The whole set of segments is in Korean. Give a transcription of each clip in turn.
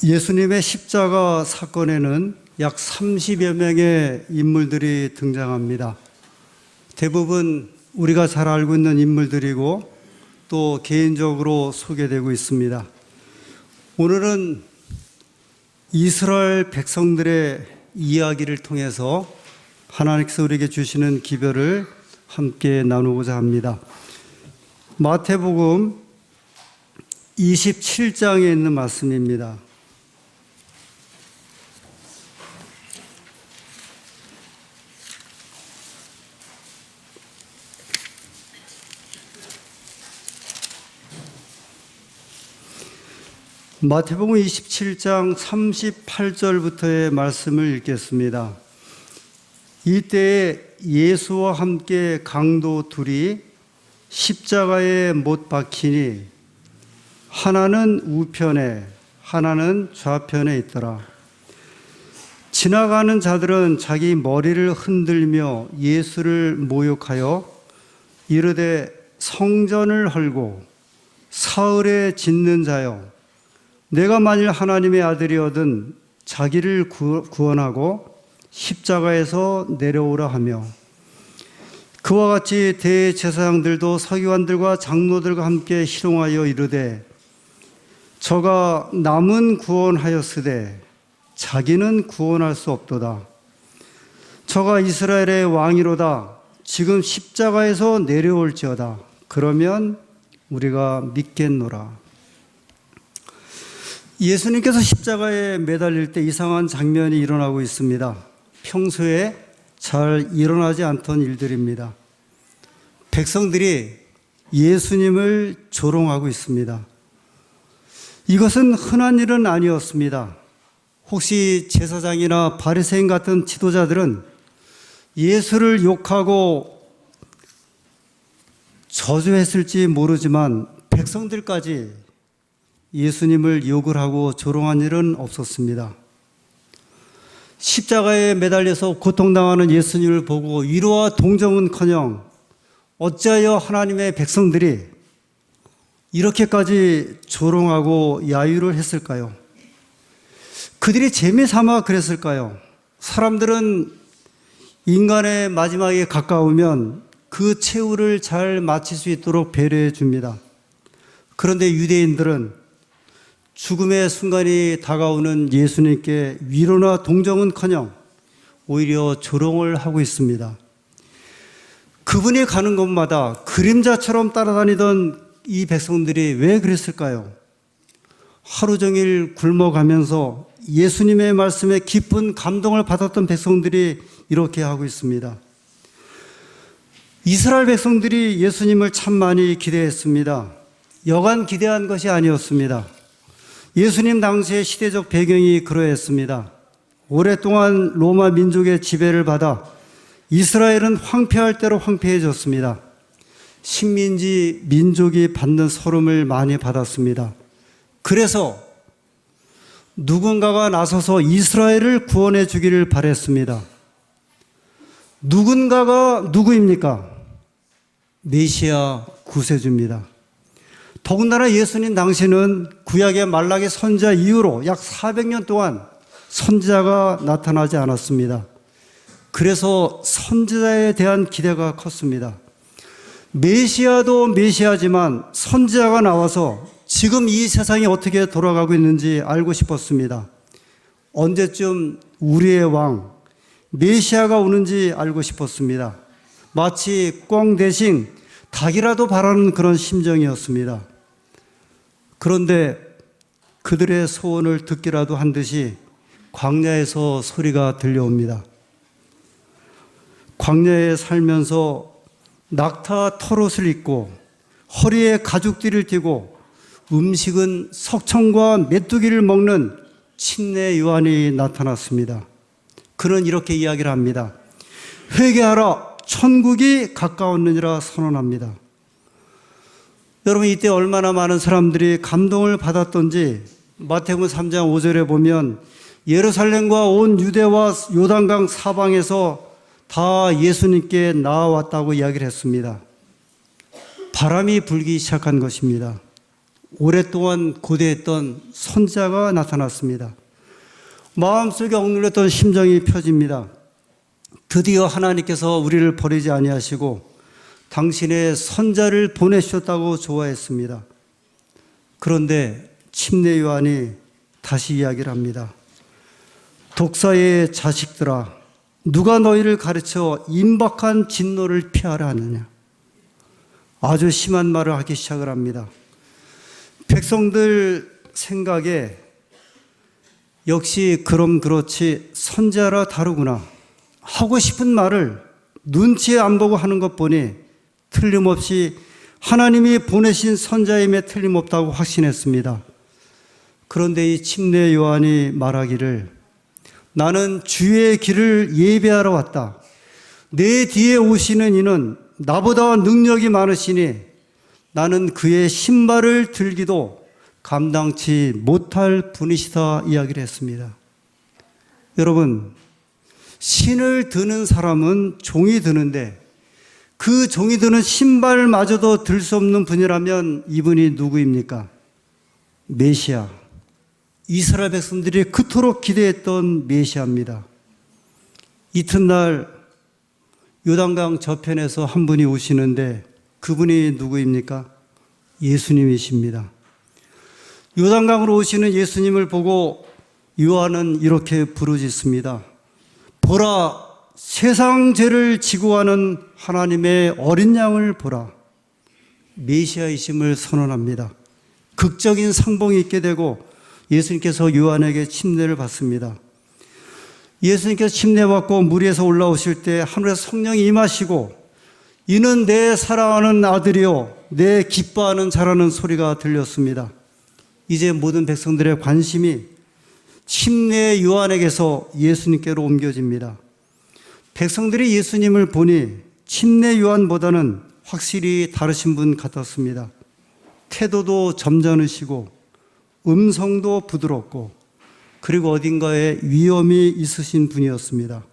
예수님의 십자가 사건에는 약 30여 명의 인물들이 등장합니다. 대부분 우리가 잘 알고 있는 인물들이고 또 개인적으로 소개되고 있습니다. 오늘은 이스라엘 백성들의 이야기를 통해서 하나님께서 우리에게 주시는 기별을 함께 나누고자 합니다. 마태복음 27장에 있는 말씀입니다. 마태복음 27장 38절부터의 말씀을 읽겠습니다. 이때에 예수와 함께 강도 둘이 십자가에 못 박히니 하나는 우편에 하나는 좌편에 있더라. 지나가는 자들은 자기 머리를 흔들며 예수를 모욕하여 이르되 성전을 헐고 사흘에 짓는 자여, 내가 만일 하나님의 아들이거든 자기를 구원하고 십자가에서 내려오라 하며, 그와 같이 대제사장들도 서기관들과 장로들과 함께 희롱하여 이르되 저가 남은 구원하였으되 자기는 구원할 수 없도다. 저가 이스라엘의 왕이로다. 지금 십자가에서 내려올지어다. 그러면 우리가 믿겠노라. 예수님께서 십자가에 매달릴 때 이상한 장면이 일어나고 있습니다. 평소에 잘 일어나지 않던 일들입니다. 백성들이 예수님을 조롱하고 있습니다. 이것은 흔한 일은 아니었습니다. 혹시 제사장이나 바리새인 같은 지도자들은 예수를 욕하고 저주했을지 모르지만 백성들까지 예수님을 욕을 하고 조롱한 일은 없었습니다. 십자가에 매달려서 고통당하는 예수님을 보고 위로와 동정은커녕 어찌하여 하나님의 백성들이 이렇게까지 조롱하고 야유를 했을까요? 그들이 재미삼아 그랬을까요? 사람들은 인간의 마지막에 가까우면 그 최후를 잘 마칠 수 있도록 배려해 줍니다. 그런데 유대인들은 죽음의 순간이 다가오는 예수님께 위로나 동정은커녕 오히려 조롱을 하고 있습니다. 그분이 가는 곳마다 그림자처럼 따라다니던 이 백성들이 왜 그랬을까요? 하루 종일 굶어가면서 예수님의 말씀에 깊은 감동을 받았던 백성들이 이렇게 하고 있습니다. 이스라엘 백성들이 예수님을 참 많이 기대했습니다. 여간 기대한 것이 아니었습니다. 예수님 당시의 시대적 배경이 그러했습니다. 오랫동안 로마 민족의 지배를 받아 이스라엘은 황폐할 대로 황폐해졌습니다. 식민지 민족이 받는 서름을 많이 받았습니다. 그래서 누군가가 나서서 이스라엘을 구원해 주기를 바랬습니다. 누군가가 누구입니까? 메시아 구세주입니다. 더군다나 예수님 당시는 구약의 말라기 선지자 이후로 약 400년 동안 선지자가 나타나지 않았습니다. 그래서 선지자에 대한 기대가 컸습니다. 메시아도 메시아지만 선지자가 나와서 지금 이 세상이 어떻게 돌아가고 있는지 알고 싶었습니다. 언제쯤 우리의 왕 메시아가 오는지 알고 싶었습니다. 마치 꿩 대신 닭이라도 바라는 그런 심정이었습니다. 그런데 그들의 소원을 듣기라도 한 듯이 광야에서 소리가 들려옵니다. 광야에 살면서 낙타 털옷을 입고 허리에 가죽띠를 띠고 음식은 석청과 메뚜기를 먹는 침례 요한이 나타났습니다. 그는 이렇게 이야기를 합니다. 회개하라, 천국이 가까웠느니라 선언합니다. 여러분, 이때 얼마나 많은 사람들이 감동을 받았던지 마태복음 3장 5절에 보면 예루살렘과 온 유대와 요단강 사방에서 다 예수님께 나아왔다고 이야기를 했습니다. 바람이 불기 시작한 것입니다. 오랫동안 고대했던 선자가 나타났습니다. 마음속에 억눌렸던 심정이 펴집니다. 드디어 하나님께서 우리를 버리지 아니하시고 당신의 선자를 보내주셨다고 좋아했습니다. 그런데 침례 요한이 다시 이야기를 합니다. 독사의 자식들아, 누가 너희를 가르쳐 임박한 진노를 피하라 하느냐. 아주 심한 말을 하기 시작을 합니다. 백성들 생각에 역시 그럼 그렇지 선자라 다르구나 하고 싶은 말을 눈치에 안 보고 하는 것 보니 틀림없이 하나님이 보내신 선자임에 틀림없다고 확신했습니다. 그런데 이 침례 요한이 말하기를 나는 주의 길을 예배하러 왔다. 내 뒤에 오시는 이는 나보다 능력이 많으시니 나는 그의 신발을 들기도 감당치 못할 분이시다 이야기를 했습니다. 여러분, 신을 드는 사람은 종이 드는데 그 종이 드는 신발마저도 들 수 없는 분이라면 이분이 누구입니까? 메시아. 이스라엘 백성들이 그토록 기대했던 메시아입니다. 이튿날 요단강 저편에서 한 분이 오시는데 그분이 누구입니까? 예수님이십니다. 요단강으로 오시는 예수님을 보고 요한은 이렇게 부르짖습니다. 보라, 세상 죄를 지고 가는 하나님의 어린 양을 보라. 메시아이심을 선언합니다. 극적인 상봉이 있게 되고 예수님께서 요한에게 침례를 받습니다. 예수님께서 침례받고 물 위에서 올라오실 때 하늘에서 성령이 임하시고 이는 내 사랑하는 아들이요 내 기뻐하는 자라는 소리가 들렸습니다. 이제 모든 백성들의 관심이 침례 요한에게서 예수님께로 옮겨집니다. 백성들이 예수님을 보니 침례 요한보다는 확실히 다르신 분 같았습니다. 태도도 점잖으시고 음성도 부드럽고 그리고 어딘가에 위엄이 있으신 분이었습니다.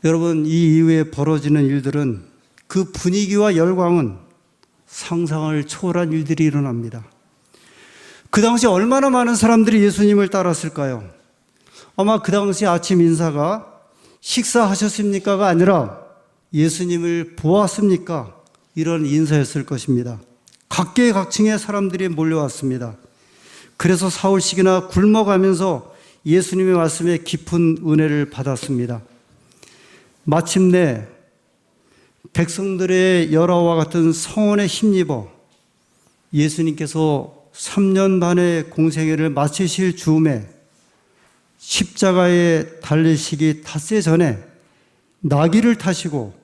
여러분, 이 이후에 벌어지는 일들은 그 분위기와 열광은 상상을 초월한 일들이 일어납니다. 그 당시 얼마나 많은 사람들이 예수님을 따랐을까요? 아마 그 당시 아침 인사가 식사하셨습니까가 아니라 예수님을 보았습니까? 이런 인사였을 것입니다. 각계각층의 사람들이 몰려왔습니다. 그래서 사흘씩이나 굶어가면서 예수님의 말씀에 깊은 은혜를 받았습니다. 마침내 백성들의 열화와 같은 성원에 힘입어 예수님께서 3년 반의 공생애를 마치실 즈음에 십자가에 달리시기 닷새 전에 나귀를 타시고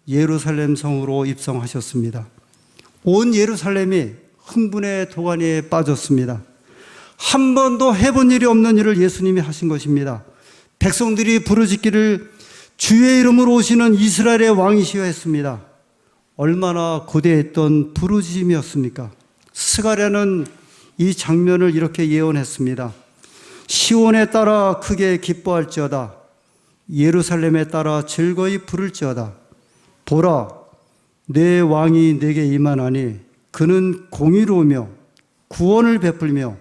예루살렘 성으로 입성하셨습니다. 온 예루살렘이 흥분의 도가니에 빠졌습니다. 한 번도 해본 일이 없는 일을 예수님이 하신 것입니다. 백성들이 부르짖기를 주의 이름으로 오시는 이스라엘의 왕이시여 했습니다. 얼마나 고대했던 부르짖음이었습니까? 스가랴는 이 장면을 이렇게 예언했습니다. 시온에 따라 크게 기뻐할지어다. 예루살렘에 따라 즐거이 부를지어다. 보라, 내 왕이 내게 임하나니 그는 공의로우며 구원을 베풀며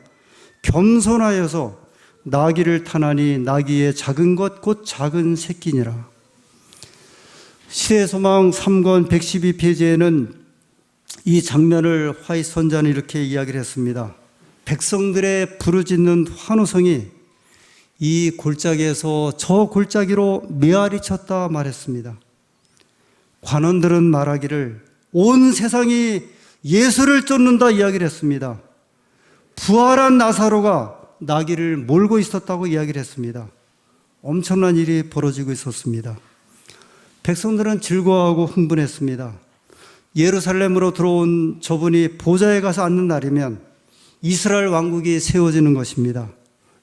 겸손하여서 나귀를 타나니 나귀의 작은 것 곧 작은 새끼니라. 시대소망 3권 112페이지에는 이 장면을 화이 선자는 이렇게 이야기를 했습니다. 백성들의 부르짖는 환호성이 이 골짜기에서 저 골짜기로 메아리 쳤다 말했습니다. 관원들은 말하기를 온 세상이 예수를 쫓는다 이야기를 했습니다. 부활한 나사로가 나귀를 몰고 있었다고 이야기를 했습니다. 엄청난 일이 벌어지고 있었습니다. 백성들은 즐거워하고 흥분했습니다. 예루살렘으로 들어온 저분이 보좌에 가서 앉는 날이면 이스라엘 왕국이 세워지는 것입니다.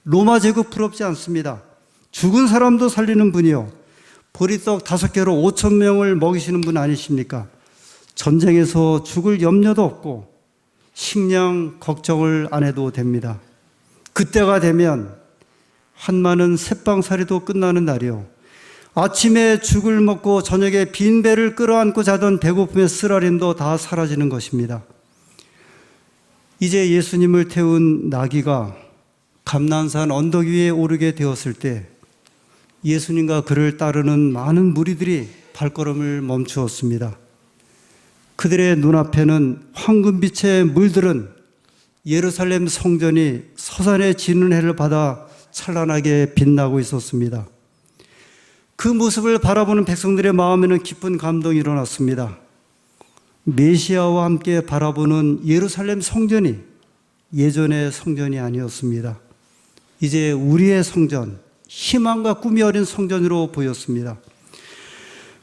로마 제국 부럽지 않습니다. 죽은 사람도 살리는 분이요 보리떡 5개로 5,000명을 먹이시는 분 아니십니까? 전쟁에서 죽을 염려도 없고 식량 걱정을 안 해도 됩니다. 그때가 되면 한마는 새빵살이도 끝나는 날이요 아침에 죽을 먹고 저녁에 빈 배를 끌어안고 자던 배고픔의 쓰라림도 다 사라지는 것입니다. 이제 예수님을 태운 나귀가 감난산 언덕 위에 오르게 되었을 때 예수님과 그를 따르는 많은 무리들이 발걸음을 멈추었습니다. 그들의 눈앞에는 황금빛에 물들은 예루살렘 성전이 서산에 지는 해를 받아 찬란하게 빛나고 있었습니다. 그 모습을 바라보는 백성들의 마음에는 깊은 감동이 일어났습니다. 메시아와 함께 바라보는 예루살렘 성전이 예전의 성전이 아니었습니다. 이제 우리의 성전, 희망과 꿈이 어린 성전으로 보였습니다.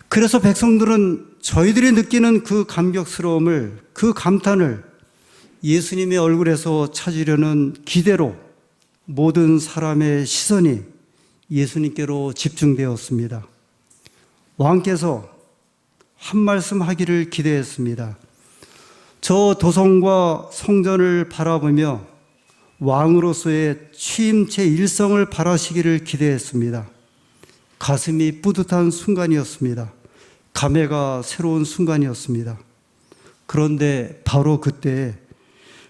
그래서 백성들은 저희들이 느끼는 그 감격스러움을, 그 감탄을 예수님의 얼굴에서 찾으려는 기대로 모든 사람의 시선이 예수님께로 집중되었습니다. 왕께서 한 말씀 하기를 기대했습니다. 저 도성과 성전을 바라보며 왕으로서의 취임 제1성을 바라시기를 기대했습니다. 가슴이 뿌듯한 순간이었습니다. 감회가 새로운 순간이었습니다. 그런데 바로 그때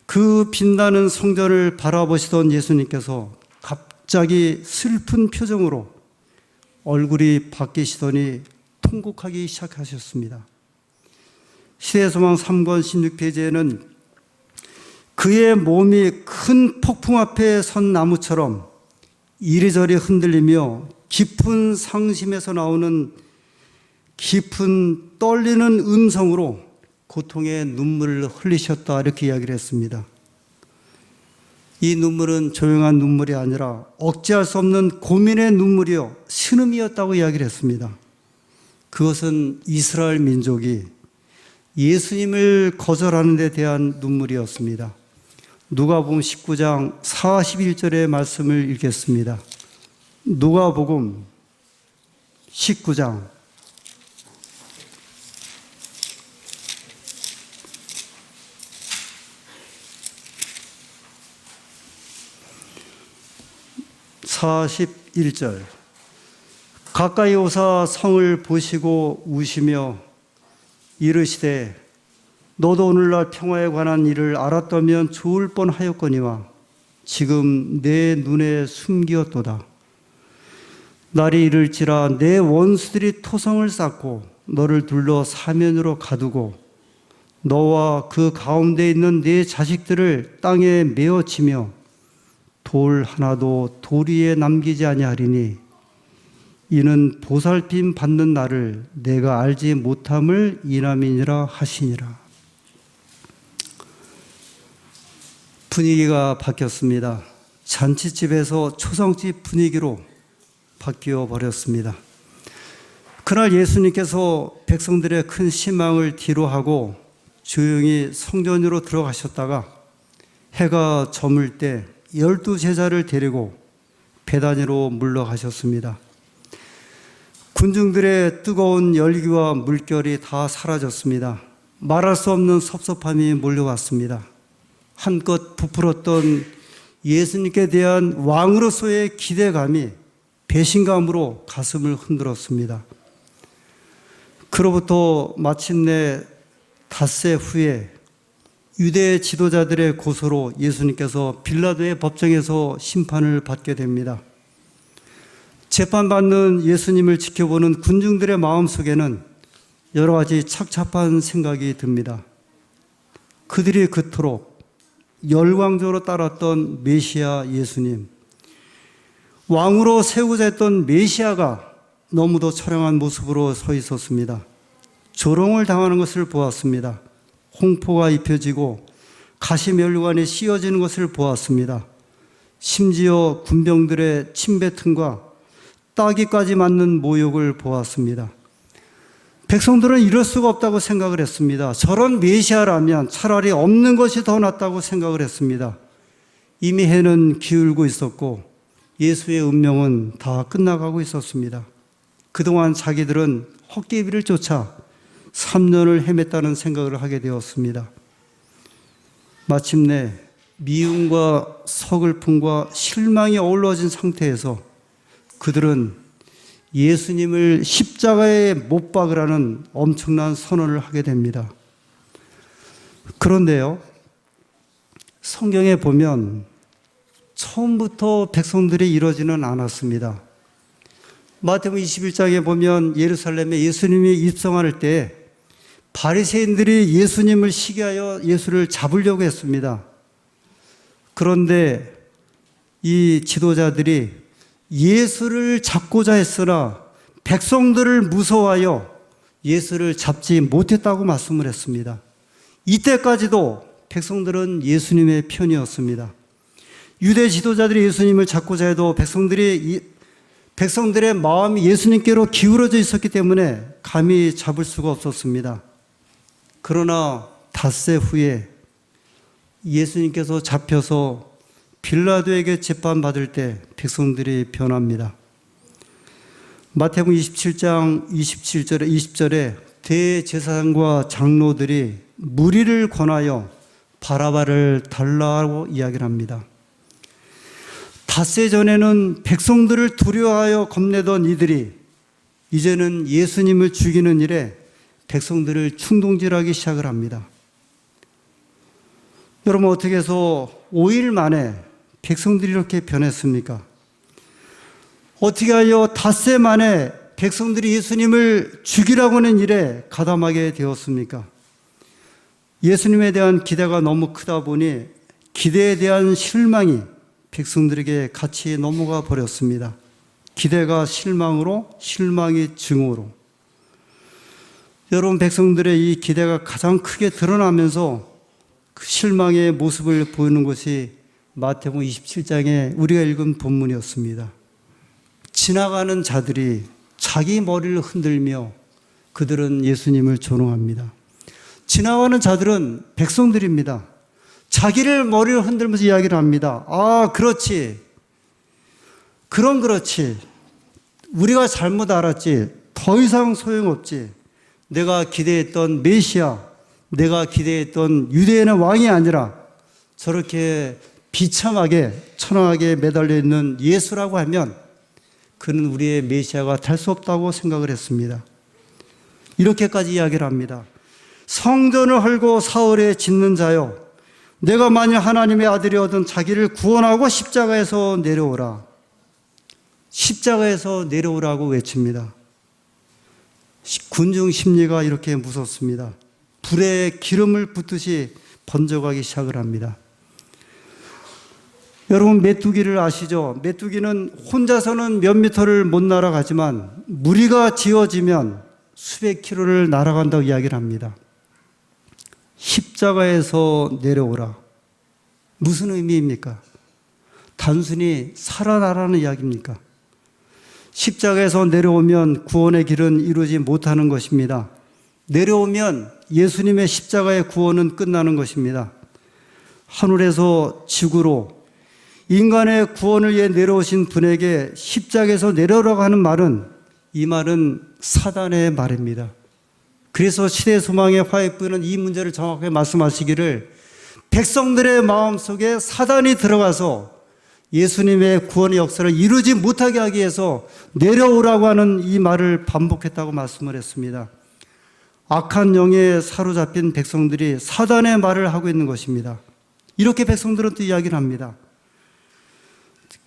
그 빛나는 성전을 바라보시던 예수님께서 갑자기 슬픈 표정으로 얼굴이 바뀌시더니 통곡하기 시작하셨습니다. 시대소망 3권 16페이지에는 그의 몸이 큰 폭풍 앞에 선 나무처럼 이리저리 흔들리며 깊은 상심에서 나오는 깊은 떨리는 음성으로 고통의 눈물을 흘리셨다, 이렇게 이야기를 했습니다. 이 눈물은 조용한 눈물이 아니라 억제할 수 없는 고민의 눈물이요 신음이었다고 이야기를 했습니다. 그것은 이스라엘 민족이 예수님을 거절하는 데 대한 눈물이었습니다. 누가복음 19장 41절의 말씀을 읽겠습니다. 누가복음 19장 41절. 가까이 오사 성을 보시고 우시며 이르시되 너도 오늘날 평화에 관한 일을 알았다면 좋을 뻔하였거니와 지금 내 눈에 숨기었도다. 날이 이를지라 내 원수들이 토성을 쌓고 너를 둘러 사면으로 가두고 너와 그 가운데 있는 네 자식들을 땅에 메어치며 돌 하나도 돌 위에 남기지 아니하리니 이는 보살핌 받는 나를 내가 알지 못함을 인함이니라 하시니라. 분위기가 바뀌었습니다. 잔치집에서 초상집 분위기로 바뀌어 버렸습니다. 그날 예수님께서 백성들의 큰 실망을 뒤로하고 조용히 성전으로 들어가셨다가 해가 저물 때 12제자를 데리고 베다니로 물러가셨습니다. 군중들의 뜨거운 열기와 물결이 다 사라졌습니다. 말할 수 없는 섭섭함이 몰려왔습니다. 한껏 부풀었던 예수님께 대한 왕으로서의 기대감이 배신감으로 가슴을 흔들었습니다. 그로부터 마침내 닷새 후에 유대 지도자들의 고소로 예수님께서 빌라도의 법정에서 심판을 받게 됩니다. 재판받는 예수님을 지켜보는 군중들의 마음속에는 여러 가지 착잡한 생각이 듭니다. 그들이 그토록 열광적으로 따랐던 메시아 예수님, 왕으로 세우자 했던 메시아가 너무도 처량한 모습으로 서 있었습니다. 조롱을 당하는 것을 보았습니다. 홍포가 입혀지고 가시면류관이 씌워지는 것을 보았습니다. 심지어 군병들의 침뱉음과 따귀까지 맞는 모욕을 보았습니다. 백성들은 이럴 수가 없다고 생각을 했습니다. 저런 메시아라면 차라리 없는 것이 더 낫다고 생각을 했습니다. 이미 해는 기울고 있었고 예수의 운명은 다 끝나가고 있었습니다. 그동안 자기들은 헛개비를 쫓아 3년을 헤맸다는 생각을 하게 되었습니다. 마침내 미움과 서글픔과 실망이 어우러진 상태에서 그들은 예수님을 십자가에 못 박으라는 엄청난 선언을 하게 됩니다. 그런데요, 성경에 보면 처음부터 백성들이 이러지는 않았습니다. 마태복음 21장에 보면 예루살렘에 예수님이 입성할 때 바리새인들이 예수님을 시기하여 예수를 잡으려고 했습니다. 그런데 이 지도자들이 예수를 잡고자 했으나 백성들을 무서워하여 예수를 잡지 못했다고 말씀을 했습니다. 이때까지도 백성들은 예수님의 편이었습니다. 유대 지도자들이 예수님을 잡고자 해도 백성들의 마음이 예수님께로 기울어져 있었기 때문에 감히 잡을 수가 없었습니다. 그러나 닷새 후에 예수님께서 잡혀서 빌라도에게 재판받을 때 백성들이 변합니다. 마태복음 27장 27절에 20절에 대제사장과 장로들이 무리를 권하여 바라바를 달라고 이야기를 합니다. 닷새 전에는 백성들을 두려워하여 겁내던 이들이 이제는 예수님을 죽이는 일에 백성들을 충동질하기 시작을 합니다. 여러분, 어떻게 해서 5일 만에 백성들이 이렇게 변했습니까? 어떻게 하여 닷새 만에 백성들이 예수님을 죽이라고 하는 일에 가담하게 되었습니까? 예수님에 대한 기대가 너무 크다 보니 기대에 대한 실망이 백성들에게 같이 넘어가 버렸습니다. 기대가 실망으로, 실망이 증오로. 여러분, 백성들의 이 기대가 가장 크게 드러나면서 그 실망의 모습을 보이는 것이 마태복음 27장에 우리가 읽은 본문이었습니다. 지나가는 자들이 자기 머리를 흔들며 그들은 예수님을 조롱합니다. 지나가는 자들은 백성들입니다. 자기를 머리를 흔들면서 이야기를 합니다. 아, 그렇지. 그렇지. 우리가 잘못 알았지. 더 이상 소용없지. 내가 기대했던 메시아, 내가 기대했던 유대인의 왕이 아니라 저렇게 비참하게 천황하게 매달려 있는 예수라고 하면 그는 우리의 메시아가 될 수 없다고 생각을 했습니다. 이렇게까지 이야기를 합니다. 성전을 헐고 사흘에 짓는 자여, 내가 만일 하나님의 아들이거든 자기를 구원하고 십자가에서 내려오라. 십자가에서 내려오라고 외칩니다. 군중 심리가 이렇게 무섭습니다. 불에 기름을 붓듯이 번져가기 시작을 합니다. 여러분, 메뚜기를 아시죠? 메뚜기는 혼자서는 몇 미터를 못 날아가지만 무리가 지어지면 수백 킬로를 날아간다고 이야기를 합니다. 십자가에서 내려오라. 무슨 의미입니까? 단순히 살아나라는 이야기입니까? 십자가에서 내려오면 구원의 길은 이루지 못하는 것입니다. 내려오면 예수님의 십자가의 구원은 끝나는 것입니다. 하늘에서 지구로 인간의 구원을 위해 내려오신 분에게 십자가에서 내려오라고 하는 말은, 이 말은 사단의 말입니다. 그래서 시대 소망의 화해부는 이 문제를 정확하게 말씀하시기를, 백성들의 마음속에 사단이 들어가서 예수님의 구원의 역사를 이루지 못하게 하기 위해서 내려오라고 하는 이 말을 반복했다고 말씀을 했습니다. 악한 영에 사로잡힌 백성들이 사단의 말을 하고 있는 것입니다. 이렇게 백성들은 또 이야기를 합니다.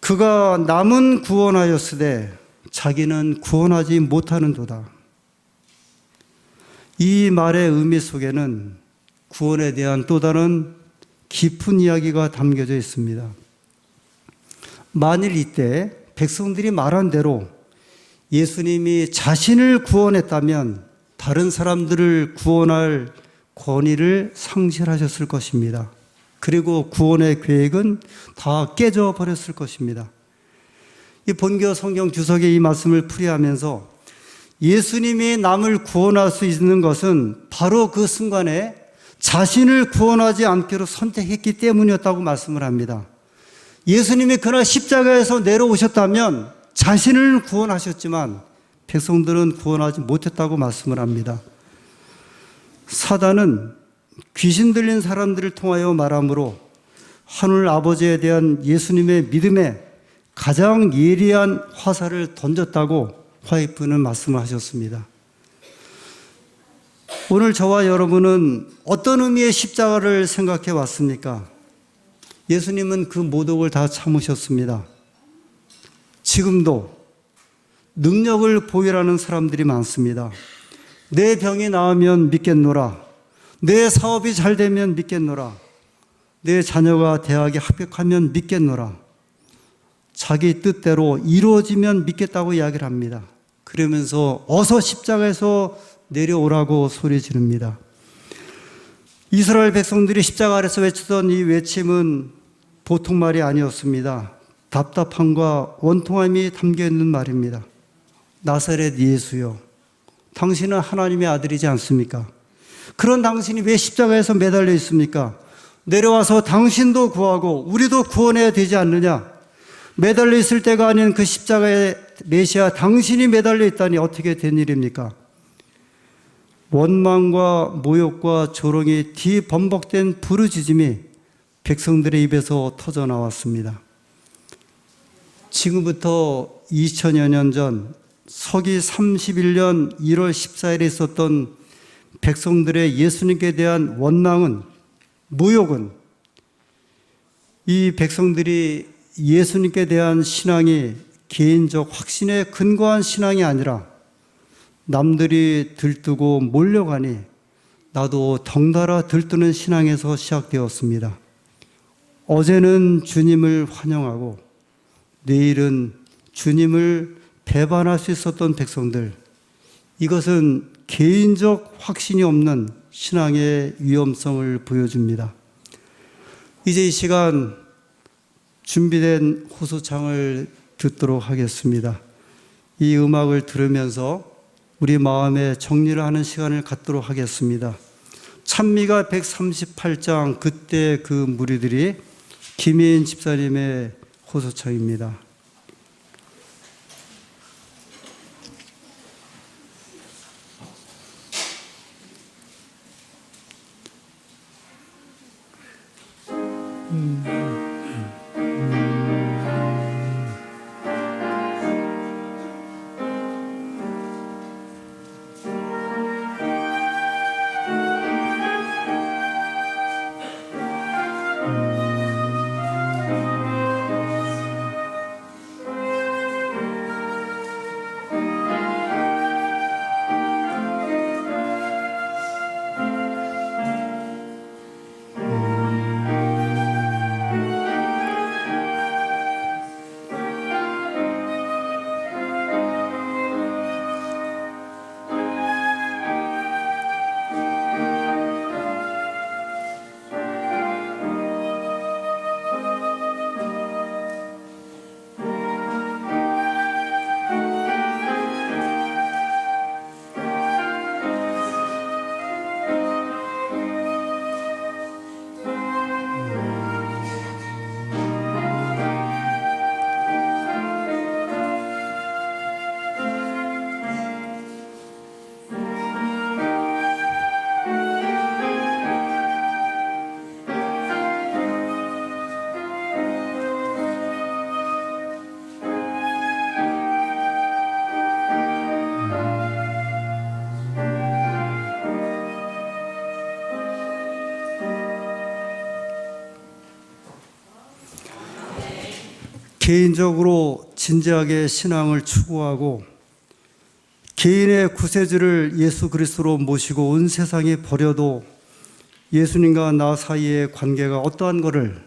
그가 남은 구원하였으되 자기는 구원하지 못하는도다. 이 말의 의미 속에는 구원에 대한 또 다른 깊은 이야기가 담겨져 있습니다. 만일 이때 백성들이 말한 대로 예수님이 자신을 구원했다면 다른 사람들을 구원할 권위를 상실하셨을 것입니다. 그리고 구원의 계획은 다 깨져버렸을 것입니다. 이 본교 성경 주석의 이 말씀을 풀이하면서 예수님이 남을 구원할 수 있는 것은 바로 그 순간에 자신을 구원하지 않기로 선택했기 때문이었다고 말씀을 합니다. 예수님이 그날 십자가에서 내려오셨다면 자신을 구원하셨지만 백성들은 구원하지 못했다고 말씀을 합니다. 사단은 귀신 들린 사람들을 통하여 말하므로 하늘 아버지에 대한 예수님의 믿음에 가장 예리한 화살을 던졌다고 화이프는 말씀을 하셨습니다. 오늘 저와 여러분은 어떤 의미의 십자가를 생각해 왔습니까? 예수님은 그 모독을 다 참으셨습니다. 지금도 능력을 보이라는 사람들이 많습니다. 내 병이 나으면 믿겠노라. 내 사업이 잘 되면 믿겠노라. 내 자녀가 대학에 합격하면 믿겠노라. 자기 뜻대로 이루어지면 믿겠다고 이야기를 합니다. 그러면서 어서 십자가에서 내려오라고 소리 지릅니다. 이스라엘 백성들이 십자가 아래서 외치던 이 외침은 보통 말이 아니었습니다. 답답함과 원통함이 담겨있는 말입니다. 나사렛 예수여, 당신은 하나님의 아들이지 않습니까? 그런 당신이 왜 십자가에서 매달려 있습니까? 내려와서 당신도 구하고 우리도 구원해야 되지 않느냐? 매달려 있을 때가 아닌 그 십자가의 메시아 당신이 매달려 있다니 어떻게 된 일입니까? 원망과 모욕과 조롱이 뒤범벅된 부르짖음이 백성들의 입에서 터져 나왔습니다. 지금부터 2000여 년 전 서기 31년 1월 14일에 있었던 백성들의 예수님께 대한 원망은, 모욕은 이 백성들이 예수님께 대한 신앙이 개인적 확신에 근거한 신앙이 아니라 남들이 들뜨고 몰려가니 나도 덩달아 들뜨는 신앙에서 시작되었습니다. 어제는 주님을 환영하고 내일은 주님을 배반할 수 있었던 백성들, 이것은 개인적 확신이 없는 신앙의 위험성을 보여줍니다. 이제 이 시간 준비된 호소창을 듣도록 하겠습니다. 이 음악을 들으면서 우리 마음의 정리를 하는 시간을 갖도록 하겠습니다. 찬미가 138장, 그때 그 무리들이, 김혜인 집사님의 호소창입니다. 개인적으로 진지하게 신앙을 추구하고 개인의 구세주를 예수 그리스도로 모시고 온 세상에 버려도 예수님과 나 사이의 관계가 어떠한 것을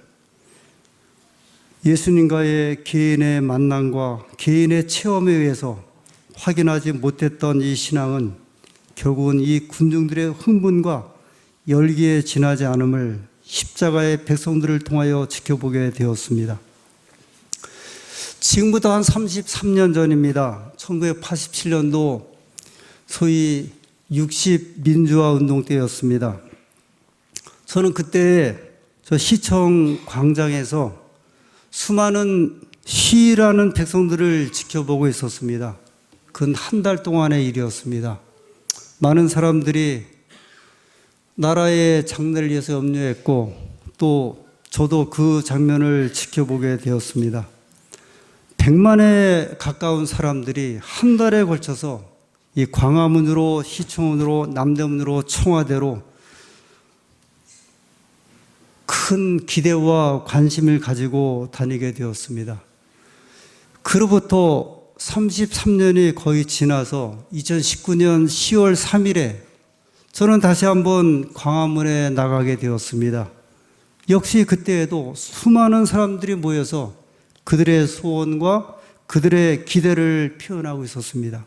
예수님과의 개인의 만남과 개인의 체험에 의해서 확인하지 못했던 이 신앙은 결국은 이 군중들의 흥분과 열기에 지나지 않음을 십자가의 백성들을 통하여 지켜보게 되었습니다. 지금부터 한 33년 전입니다. 1987년도 소위 60 민주화 운동 때였습니다. 저는 그때 저 시청 광장에서 수많은 시위라는 백성들을 지켜보고 있었습니다. 그건 한 달 동안의 일이었습니다. 많은 사람들이 나라의 장래를 위해서 염려했고 또 저도 그 장면을 지켜보게 되었습니다. 100만에 가까운 사람들이 한 달에 걸쳐서 이 광화문으로, 시청문으로, 남대문으로, 청와대로 큰 기대와 관심을 가지고 다니게 되었습니다. 그로부터 33년이 거의 지나서 2019년 10월 3일에 저는 다시 한번 광화문에 나가게 되었습니다. 역시 그때에도 수많은 사람들이 모여서 그들의 소원과 그들의 기대를 표현하고 있었습니다.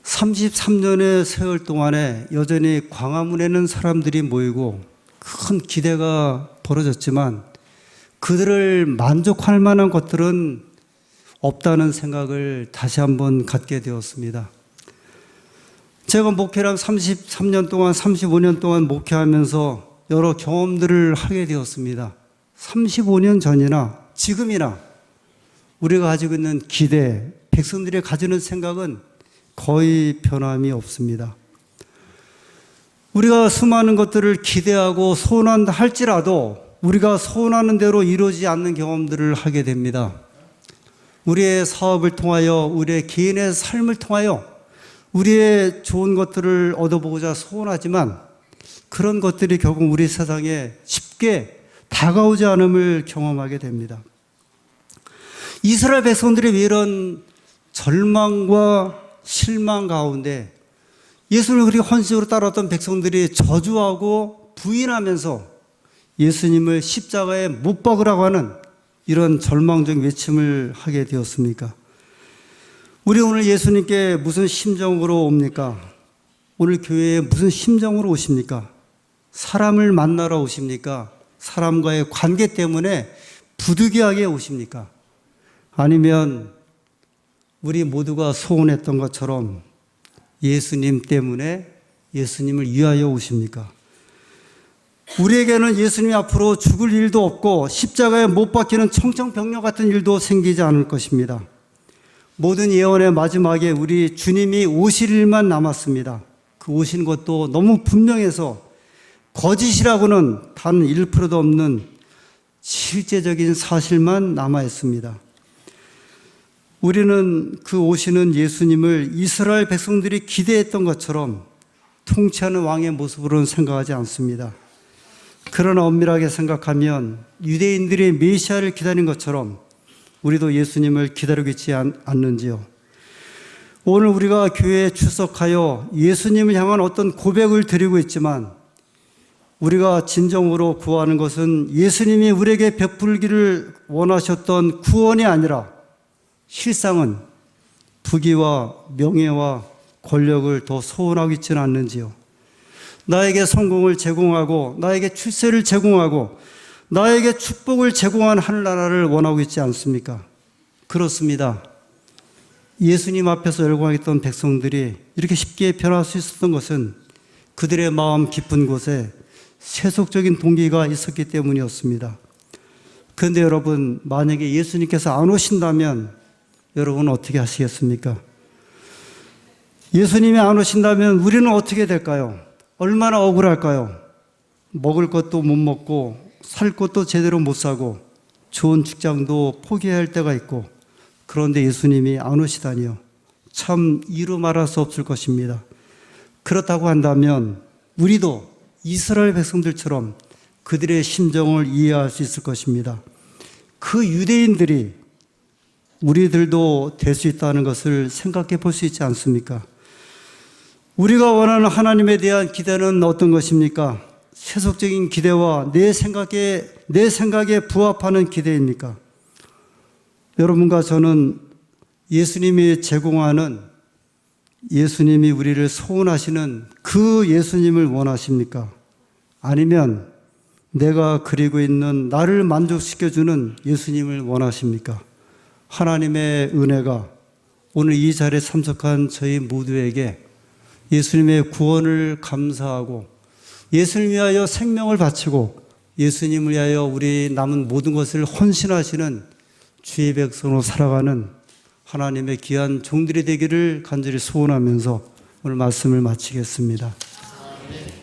33년의 세월 동안에 여전히 광화문에는 사람들이 모이고 큰 기대가 벌어졌지만 그들을 만족할 만한 것들은 없다는 생각을 다시 한번 갖게 되었습니다. 제가 목회를 33년 동안, 35년 동안 목회하면서 여러 경험들을 하게 되었습니다. 35년 전이나 지금이나 우리가 가지고 있는 기대, 백성들이 가지는 생각은 거의 변함이 없습니다. 우리가 수많은 것들을 기대하고 소원한다 할지라도 우리가 소원하는 대로 이루어지지 않는 경험들을 하게 됩니다. 우리의 사업을 통하여, 우리의 개인의 삶을 통하여 우리의 좋은 것들을 얻어보고자 소원하지만 그런 것들이 결국 우리 세상에 쉽게 다가오지 않음을 경험하게 됩니다. 이스라엘 백성들이 왜 이런 절망과 실망 가운데 예수님을 그렇게 헌신으로 따랐던 백성들이 저주하고 부인하면서 예수님을 십자가에 못 박으라고 하는 이런 절망적 외침을 하게 되었습니까? 우리 오늘 예수님께 무슨 심정으로 옵니까? 오늘 교회에 무슨 심정으로 오십니까? 사람을 만나러 오십니까? 사람과의 관계 때문에 부득이하게 오십니까? 아니면 우리 모두가 소원했던 것처럼 예수님 때문에 예수님을 위하여 오십니까? 우리에게는 예수님 앞으로 죽을 일도 없고 십자가에 못 박히는 청천벽력 같은 일도 생기지 않을 것입니다. 모든 예언의 마지막에 우리 주님이 오실 일만 남았습니다. 그 오신 것도 너무 분명해서 거짓이라고는 단 1%도 없는 실제적인 사실만 남아있습니다. 우리는 그 오시는 예수님을 이스라엘 백성들이 기대했던 것처럼 통치하는 왕의 모습으로는 생각하지 않습니다. 그러나 엄밀하게 생각하면 유대인들이 메시아를 기다린 것처럼 우리도 예수님을 기다리고 있지 않는지요. 오늘 우리가 교회에 출석하여 예수님을 향한 어떤 고백을 드리고 있지만 우리가 진정으로 구하는 것은 예수님이 우리에게 베풀기를 원하셨던 구원이 아니라 실상은 부귀와 명예와 권력을 더 소원하고 있지는 않는지요. 나에게 성공을 제공하고 나에게 출세를 제공하고 나에게 축복을 제공한 하늘나라를 원하고 있지 않습니까? 그렇습니다. 예수님 앞에서 열광했던 백성들이 이렇게 쉽게 변할 수 있었던 것은 그들의 마음 깊은 곳에 세속적인 동기가 있었기 때문이었습니다. 그런데 여러분, 만약에 예수님께서 안 오신다면 여러분은 어떻게 하시겠습니까? 예수님이 안 오신다면 우리는 어떻게 될까요? 얼마나 억울할까요? 먹을 것도 못 먹고 살 것도 제대로 못 사고 좋은 직장도 포기해야 할 때가 있고 그런데 예수님이 안 오시다니요. 참 이루 말할 수 없을 것입니다. 그렇다고 한다면 우리도 이스라엘 백성들처럼 그들의 심정을 이해할 수 있을 것입니다. 그 유대인들이 우리들도 될 수 있다는 것을 생각해 볼 수 있지 않습니까? 우리가 원하는 하나님에 대한 기대는 어떤 것입니까? 세속적인 기대와 내 생각에 부합하는 기대입니까? 여러분과 저는 예수님이 제공하는 예수님이 우리를 소원하시는 그 예수님을 원하십니까? 아니면 내가 그리고 있는 나를 만족시켜주는 예수님을 원하십니까? 하나님의 은혜가 오늘 이 자리에 참석한 저희 모두에게 예수님의 구원을 감사하고 예수를 위하여 생명을 바치고 예수님을 위하여 우리 남은 모든 것을 헌신하시는 주의 백성으로 살아가는 하나님의 귀한 종들이 되기를 간절히 소원하면서 오늘 말씀을 마치겠습니다. 아멘.